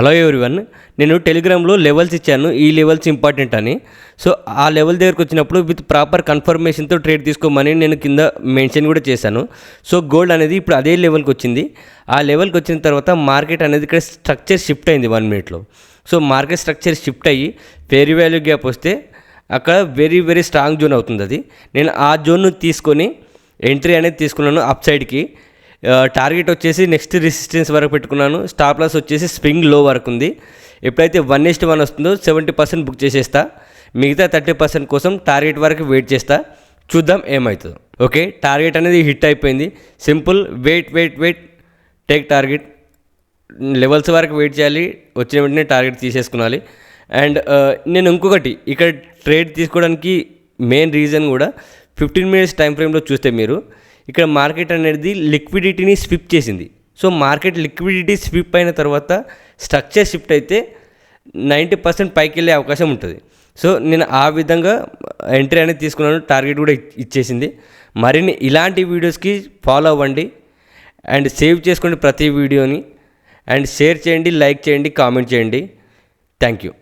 Hello everyone, నేను టెలిగ్రామ్లో levels ఇచ్చాను, ఈ లెవెల్స్ ఇంపార్టెంట్ అని. సో ఆ లెవెల్ దగ్గరకు వచ్చినప్పుడు విత్ ప్రాపర్ కన్ఫర్మేషన్తో ట్రేడ్ తీసుకోమని నేను కింద మెన్షన్ కూడా చేశాను. సో గోల్డ్ అనేది ఇప్పుడు అదే లెవెల్కి వచ్చింది. ఆ లెవెల్కి వచ్చిన తర్వాత మార్కెట్ అనేది ఇక్కడ స్ట్రక్చర్ షిఫ్ట్ అయింది 1 మినిట్లో. సో మార్కెట్ స్ట్రక్చర్ షిఫ్ట్ అయ్యి ఫెయిర్ వాల్యూ గ్యాప్ వస్తే అక్కడ వెరీ వెరీ స్ట్రాంగ్ జోన్ అవుతుంది అది. నేను ఆ జోన్ను తీసుకొని ఎంట్రీ అనేది తీసుకున్నాను అప్ సైడ్కి. టార్గెట్ వచ్చేసి నెక్స్ట్ రెసిస్టెన్స్ వరకు పెట్టుకున్నాను. స్టాప్ లాస్ వచ్చేసి స్వింగ్ లో వరకు ఉంది. ఎప్పుడైతే 1:1 వస్తుందో 70% బుక్ చేసేస్తా. మిగతా 30% కోసం టార్గెట్ వరకు వెయిట్ చేస్తా. చూద్దాం ఏమవుతుందో. ఓకే, టార్గెట్ అనేది హిట్ అయిపోయింది. Simple, wait take target. Levels వరకు వెయిట్ చేయాలి, వచ్చిన వెంటనే టార్గెట్ తీసేసుకోవాలి. అండ్ నేను ఇంకొకటి ఇక్కడ ట్రేడ్ తీసుకోవడానికి మెయిన్ రీజన్ కూడా 15 మినిట్స్ టైం ఫ్రేమ్లో చూస్తే మీరు ఇక్కడ మార్కెట్ అనేది లిక్విడిటీని స్విప్ చేసింది. సో మార్కెట్ లిక్విడిటీ స్విప్ అయిన తర్వాత స్ట్రక్చర్ షిఫ్ట్ అయితే 90% పైకి వెళ్ళే అవకాశం ఉంటుంది. సో నేను ఆ విధంగా ఎంట్రీ అనేది తీసుకున్నాను. టార్గెట్ కూడా ఇచ్చేసింది. మరిన్ని ఇలాంటి వీడియోస్కి ఫాలో అవ్వండి అండ్ సేవ్ చేసుకోండి ప్రతి వీడియోని. అండ్ షేర్ చేయండి, లైక్ చేయండి, కామెంట్ చేయండి. Thank you.